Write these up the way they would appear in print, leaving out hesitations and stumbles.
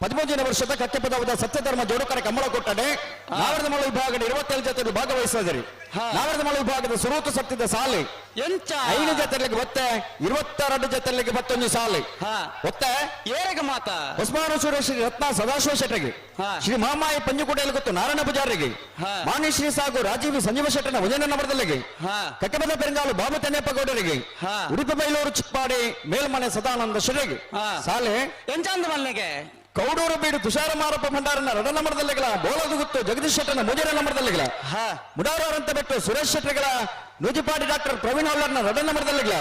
13ನೇ ವರ್ಷದ ಕತ್ತೆಪದವದ ಸತ್ಯಧರ್ಮ ಜೋಡುಕರ ಕಮ್ಮಳ ಕೊಟ್ಟಡೆ ನಾವರದ ಮಳ ವಿಭಾಗದ 27 ಜೊತೆ ಭಾಗವಹಿಸಿದ್ರಿ. ನಾವರದ ಮಳ ವಿಭಾಗದ ಸುರೂತು ಸತ್ಯದ ಸಾಲೆ ಎಂಚ 5 ಜೊತೆಲಿಗೆ ಒತ್ತೆ 22 ಜೊತೆಲಿಗೆ 21 ಸಾಲೆ ಒತ್ತೆ ಏರೆಗೆ ಮಾತ ಉಸ್ಮಾನು ಸುರೇಶ್ ರತ್ನ ಸದಾಶಿವ ಶೆಟ್ಟರಿಗೆ ಶ್ರೀ ಮಹಾಮಾಯಿ ಪಂಜುಕೋಟೆಯಲ್ಲಿ ಗೊತ್ತು ನಾರಾಯಣ ಪೂಜಾರಿಗೆ ಮಾನಿ ಶ್ರೀ ಸಾಗು ರಾಜೀವಿ ಸಂಜೀವ ಶೆಟ್ಟನ ಭಜನ ನಂಬರದಲ್ಲಿಗೆ ಕಕ್ಕಬದ ಪೆರಂಗಾಲು ಬಾಬು ತೆನ್ನೆಪ್ಪ ಗೌಡರಿಗೆ ಉಡುಪಿ ಬೈಲೂರು ಚಿಪ್ಪಾಡಿ ಮೇಲ್ಮನೆ ಸದಾನಂದ ಶೆಟ್ಟರಿಗೆ ಸಾಲೆ ಎಂಚಂದ ಮಲ್ನೆಗೆ ಕೌಡೂರು ಬೀಡು ತುಷಾರ ಮಾರಪ್ಪ ಭಂಡಾರನ ರಡ ನಂಬರದಲ್ಲಿಗಳ ಬೋಳದು ಗುತ್ತು ಜಗದೀಶ್ ಶೆಟ್ಟನ ಮುಜರ ನಂಬರದಲ್ಲಿಗಳ ಮುಡಾರವರಂತ ಬಿಟ್ಟು ಸುರೇಶ್ ಶೆಟ್ಟರಿಗಳ ನೂಜಿಪಾಡಿ ಡಾಕ್ಟರ್ ಪ್ರವೀಣ್ ಹೌಲರ್ನ ರಡ ನಂಬರದಲ್ಲಿಗಳ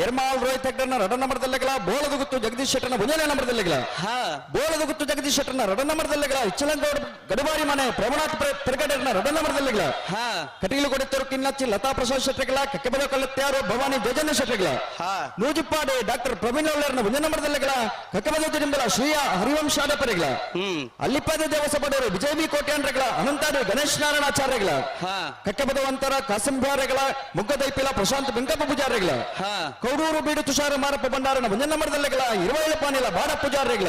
ಎರ್ಮಾಲ್ ರೋಹಿತ್ ಹೆಗ್ಡರ್ನ ರಡ ನಂಬರದಲ್ಲಿಗಳ ಬೋಳದು ಗುತ್ತು ಜಗದೀಶ್ ಶೆಟ್ಟನ ಮುಜರ ನಂಬರದಲ್ಲಿಗಳ ಬೋಳದು ಗುತ್ತು ಜಗದೀಶ್ ಶೆಟ್ಟನ ರಡ ನಂಬರದಲ್ಲಿಗಳ ಇಚ್ಚಲಂಗೌಡ ಗಡಬಾರಿ ಮನೆ ಪ್ರಭುನಾಥ್ ಪೆರಗಡರ್ನ ರಡ ನಂಬರದಲ್ಲಿಗಳ ಕಟೀಲು ಕೊಡಿತರು ಕಿನ್ನಚ್ಚಿ ಲತಾ ಪ್ರಸಾದ್ ಶೆಟ್ಟರಿಗಳ ಕಕ್ಕೆಬದ ಕಲ್ಲತ್ಯಾರು ಭವಾನಿ ಜೋಜನ ಶೆಟ್ಟರಿಗಳ ನೂಜಿಪಾಡಿ ಡಾಕ್ಟರ್ ಪ್ರವೀಣ್ ಹೌಲರ್ನ ಮುಜರ ನಂಬರದಲ್ಲಿಗಳ ಕಕ್ಕೆಬದ ತಿರುಂಬಲ ಶ್ರೀಯ ಹರಿವಂಶಾದಪರಿಗಳ ಅಲ್ಲಿಪಾದ ದೇವಸಪಡವರು ವಿಜಯ ಬಿ ಕೋಟ್ಯಾನ್ರಗಳ ಅನಂತಾಡಿ ಗಣೇಶ್ ನಾರಾಯಣಾಚಾರ್ಯಗಳ ಕಕ್ಕೆಬದವಂತರ ಕಾಸಂಬ್ಯಾರೆಗಳ ಮುಗ್ಗದೈಪಿಲ ಪ್ರಶಾಂತ್ ಬೆಂಕಪ್ಪ ಪೂಜಾರಿಗಳ ಕೌಡೂರು ಬೀಡು ತುಷಾರ ಮಾರಪ್ಪ ಭಂಡಾರನ ಮುಂಜನ ನಂಬರದಲ್ಲಿಗಳ 27 ಪಾನಿಲ ಬಾಡ ಪೂಜಾರಿಗಳ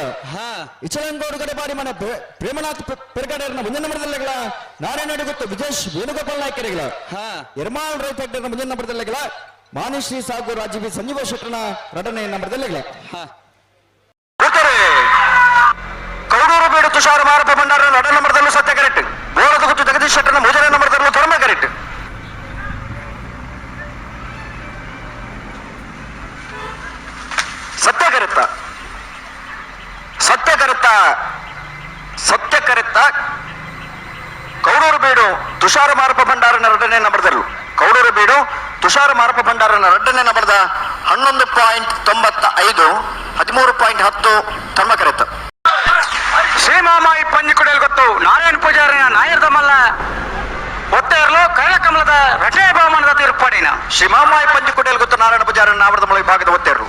ಇಚಲಂಗೋಡು ಗಡಬಾಡಿ ಮನೆ ಪ್ರೇಮನಾಥ್ ಪೆರಗಡರ್ನ ಮುಂಜನ ನಂಬರದಲ್ಲಿಗಳ ನಾರಾಯಣ ಗೊತ್ತು ವಿಜೇಶ್ ವೇಣುಗೋಪಾಲ್ ನಾಯ್ಕರಿಗಳ ಎರ್ಮಾಲ್ ರೈತ ಹೆಗ್ಡರ್ನ ಮುಂಜನ ನಂಬರದಲ್ಲಿಗಳ ಮಾನಿಶ್ರೀ ಸಾಗು ರಾಜೀವಿ ಸಂಜೀವ ಶೆಟ್ಟನ ರಡನೆ ನಂಬರದಲ್ಲಿಗಳ ಕೌಡೂರು ಬೀಡು ತುಷಾರ ಮಾರಪ್ಪ ಭಂಡಾರನ ರಡ ನಂಬರದಲ್ಲೂ ಸತ್ಯ ಕರೆಕ್ಟ್ ಬೋಳದ ಗುತ್ತು ಜಗದೀಶ್ ಶೆಟ್ಟನ ಮುಜರ ನಂಬರದಲ್ಲೂ ಧರ್ಮ ಕರೆಕ್ಟ್ ಸತ್ಯ ಕರೆತ್ತ ಕೌಡೂರು ಬೀಡು ತುಷಾರ ಮಾರಪ್ಪ ಭಂಡಾರನ ರಡ್ಡನೇ ನಂಬರದಲ್ಲೂ ಕೌಡೂರು ಬೀಡು ತುಷಾರ ಮಾರಪ್ಪ ಭಂಡಾರನ ರಡ್ಡನೇ ನಂಬರದ 11.95 13.10 ಧರ್ಮ ಕರೆತ್ತ ಶ್ರೀಮಾಮಾಯಿ ಪಂಜಿಕೊಡೆಯಲ್ಲಿ ಗೊತ್ತು ನಾರಾಯಣ ಪೂಜಾರಿನ ನಾಯರದ ಮಲ್ಲ ಒತ್ತೆ ಇರಲು ಕೈಲಕಮಲದ ರಟೆ ಬಹುಮಾನದ ತೀರ್ಪಾಡಿನ ಶ್ರೀಮಾಮಾಯಿ ಪಂಜಿಕೊಡೆಯಲ್ಲಿ ಗೊತ್ತು ನಾರಾಯಣ ಪೂಜಾರಿನ ನಾವರದ ಮಲ ವಿಭಾಗದ ಒತ್ತೆ ಇರಲು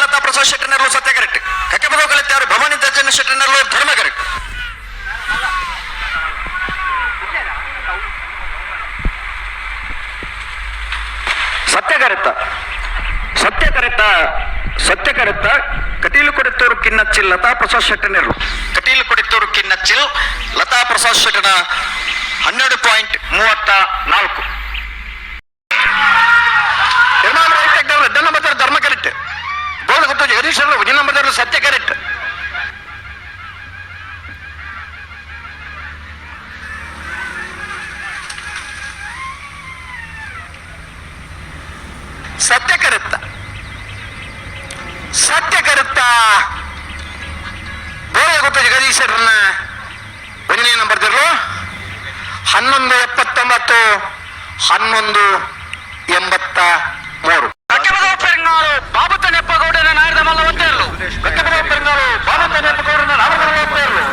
ಲತಾ ಪ್ರಸಾದ್ ಶೆಟ್ಟನರ್ಲು ಸತ್ಯ ಕರೆಕ್ಟ್ ಕಕ್ಕೆಬದ ಕಲಿತಾರು ಭವಾನಿ ದರ್ಜನ ಶೆಟ್ಟನರ್ಲು ಧರ್ಮ ಕರೆಕ್ಟ್ ಸತ್ಯ ಕರೆತ್ತ ಕಟೀಲು ಕೊಡಿತೂರು ಕಿನ್ನಚ್ಚಿಲ್ ಲತಾ ಪ್ರಸಾದ್ ಶೆಟ್ಟನರ್ಲು ಕಟೀಲು ಕೊಡಿತೂರು ಕಿನ್ನಚ್ಚಿಲ್ ಲತಾ ಪ್ರಸಾದ್ ಶೆಟ್ಟನ 12.34 ಧರ್ಮ ಕರೆಕ್ಟ್ ಗೊತ್ತು ಜಗದೀಶ್ ವಿಜಯ ನಂಬರ್ ಸತ್ಯ ಕರೆಕ್ಟ್ ಬೋಳ ಗೊತ್ತು ಜಗದೀಶರನ್ನ ಒಂದನೇ ನಂಬರ್ 11.79 11.83 ಬಾಬು ತೆನ್ನೆಪ್ಪ ಗೌಡನ ನಾಯರದ ಮಲ್ಲ ಒತ್ತೆ ಇರಲು ಕಕ್ಕೆಬದ ಪೆರಂಗಾಲು ಬಾಬು ತೆನ್ನೆಪ್ಪ ಗೌಡನ ನಾಯರದ ಮಲ್ಲ ಒತ್ತೆ ಇರಲು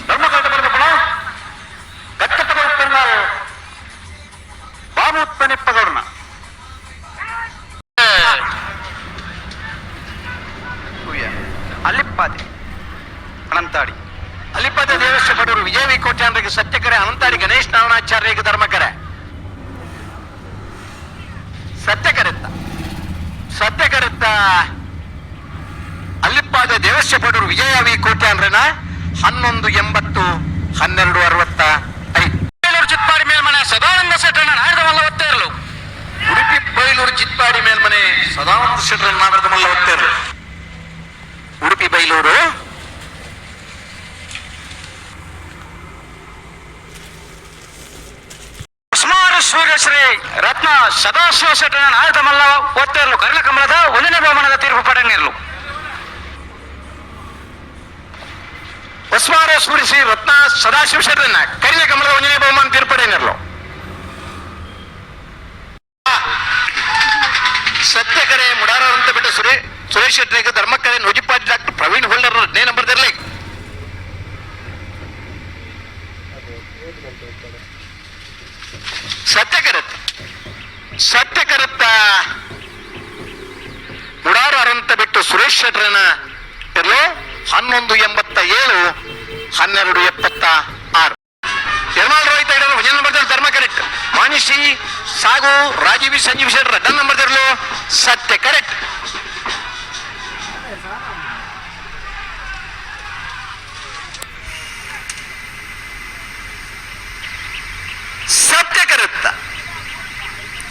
ಧರ್ಮಕಾಂತ ಬರೆದ ಪಣ ಕಕ್ಕೆಬದ ಪೆರಂಗಾಲು ಬಾಬು ತೆನ್ನೆಪ್ಪ ಗೌಡನ ಅಲ್ಲಿಪ್ಪಾದೆ ಅನಂತಾಡಿ ಅಲ್ಲಿಪ್ಪಾದೆ ದೇವಸ್ಥ ಪಡೂರು ವಿಜಯ ವಿ ಕೋಟ್ಯಾನ್ರಿಗೆ ಸತ್ಯಕರೆ ಅನಂತಾಡಿ ಗಣೇಶ್ ನಾರಾಯಣಾಚಾರ್ಯರಿಗೆ ಧರ್ಮಕರೆ ಸತ್ಯ ಕರೆತ್ತ ಅಲ್ಲಿಪ್ಪಾದ ದೇವಸ್ಥ ಪಡೂರು ವಿಜಯ ವಿ ಕೋಟ್ಯಾನ್ರನ 11.80 12.65 ಬೈಲೂರು ಚಿತ್ಪಾಡಿ ಮೇಲ್ಮನೆ ಸದಾನಂದ ಶೆಟ್ಟನ ನಾಯರದ ಮಲ್ಲ ಒತ್ತೆ ಇರಲು ಉಡುಪಿ ಬೈಲೂರು ಚಿತ್ಪಾಡಿ ಮೇಲ್ಮನೆ ಸದಾನಂದ ಶೆಟ್ಟನ ನಾಯರದ ಮಲ್ಲ ಒತ್ತೆ ಇರಲು ಉಡುಪಿ ಬೈಲೂರು ಶ್ರೀ ರತ್ನ ಸದಾಶಿವ ಶೆಟ್ಟನ ನಾಯದ ಮಲ್ಲ ಒತ್ತೆ ಇರಲು ಕರ್ಣಕಮಲದ 1ನೇ ಬಹುಮಾನದ ತೀರ್ಪು ಪಡೆಯಲಿರಲು ಉಸ್ಮಾನ್ ಶ್ರೀ ರತ್ನ ಸದಾಶಿವ ಶೆಟ್ಟನ ಕರಿಯ ಕಮಲದ 1ನೇ ಬಹುಮಾನ ತೀರ್ಪಡೆಯಲಿರಲು ಸತ್ಯಕರೆ ಮುಡಾರಂತ ಬಿಟ್ಟು ಸುರೇಶ್ ಶೆಟ್ಟರಿಗೆ ಧರ್ಮಕರೆ ನೂಜಿಪಾಡಿ ಡಾಕ್ಟರ್ ಪ್ರವೀಣ್ ಹೋಲ್ಡರ್ 2ನೇ ನಂಬರ್ ಇರಲಿ ಸತ್ಯ ಕರೆತ್ತ ಮುಡಾರ ಅರಂತ ಬಿಟ್ಟು ಸುರೇಶ್ ಶೆಟ್ಟರನ ಇರಲು 11.87 1276. ಯರ್ಮಾಳ್ ರೋಹಿತ್ ಐಡರ್ ವಜನ ನಂಬರ್ ಧರ್ಮ ಕರೆಕ್ಟ್. ಮಾನಿಶಿ ಸಾಗು ರಾಜೀವಿ ಸಂಜೀವ್ ಶೆಟ್ಟರ್ ಡನ್ ನಂಬರ್ ಧರಲು ಸತ್ಯ ಕರೆಕ್ಟ್.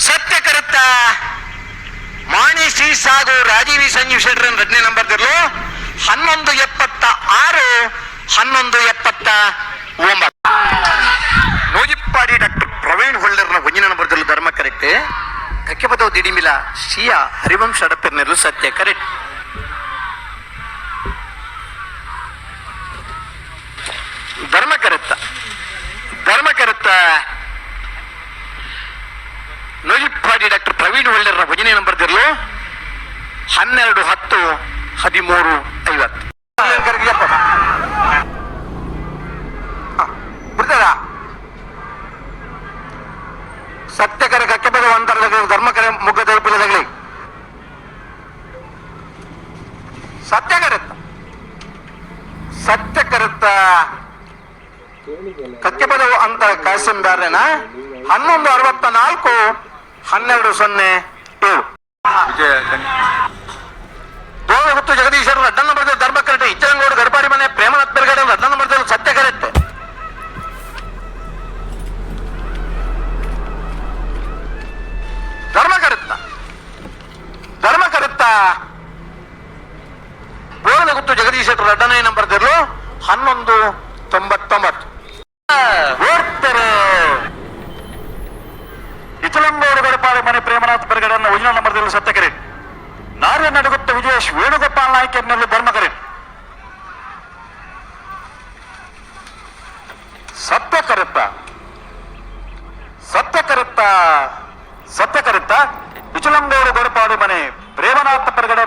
ಸತ್ಯ ಕರುತ್ತ ಮಾಣಿಸಿ ಸಾಗು ರಾಜೀವಿ ಸಂಜೀವ್ ಶೆಟ್ಟರ್ ಎರಡನೇ ನಂಬರ್ ಧರಲು 1176 1179. ನೋಜಿಪ್ಪಾಡಿ ಡಾಕ್ಟರ್ ಪ್ರವೀಣ್ ಹೊಳ್ಳರ್ನ ಒಂಜಿನ ನಂಬರ್ ಧರಲು ಧರ್ಮ ಕರೆಕ್ಟ್. ಕಕ್ಕೆಪದವು ದಿಡಿಮಿಲ ಶಿಯಾ ಹರಿವಂಶ ಅಡಪಿರ್ನೆರಲು ಸತ್ಯ ಕರೆಕ್ಟ್. ಧರ್ಮ ಕರುತ್ತ ನೋಜಿಪ್ಪಾಡಿ ಡಾಕ್ಟರ್ ಪ್ರವೀಣ್ ಹೊಳ್ಳರ್ನ ಒಂಜನೇ ನಂಬರ್ ಧರಲು 12 10 13 50. ಸತ್ಯಕರ ಕಕ್ಕೆಪದ ಅಂತರದ ಧರ್ಮಕರ ಮುಖ ತಲುಪಿಲ್ಲದಾಗಲಿ ಸತ್ಯಕರುತ್ತ ಕಕ್ಕೆಪದವು ಅಂತ ಕಾಸಿಂ ಬ್ಯಾರೇನ 1164 1207. ದೋಣಗುತ್ತು ಜಗದೀಶ್ವರ ಅಡ್ಡ ನಂಬರ್ ಧರ್ಮ ಕರೆಕ್ಟ್. ಇಚ್ಚರಂಗೋಡು ಗಡಪಾಡಿ ಮನೆ ಪ್ರೇಮನಾಥ್ ಬೆಳಗಡೆ ಅಡ್ಡ ನಂಬರ್ ಸತ್ಯ ಕರೆಕ್ಟ್. ಧರ್ಮ ಕರುತ್ತ ಬೋಳಗುತ್ತು ಜಗದೀಶ್ವರ ಎರಡನೇ ನಂಬರ್ ಧರಲು 1199. ಓಡ್ತಾರೆ ಇಚಲಂಗೋಡು ಗಡಪಾಡಿ ಮನೆ ಪ್ರೇಮನಾಥ್ ಬೆಳಗಡೆ ಒಂಜಿನ ನಂಬರ್ ಧರಲು ಸತ್ಯ ಕರೆಕ್ಟ್. ನಾರ್ಯ ನಡುಗುತ್ತ ವಿಜಯೇಶ್ ವೇಣುಗೋಪಾಲ್ ನಾಯ್ಕ ಎನ್ನೆರಲು ಧರ್ಮ ಕರೆಕ್ಟ್. ಸತ್ಯ ಕರುತ್ತ ವಿಚಲಂಗೋಡು ಗಡಪಾಡಿ ಮನೆ ಪ್ರೇಮನಾಥ ಪರಗಡೆ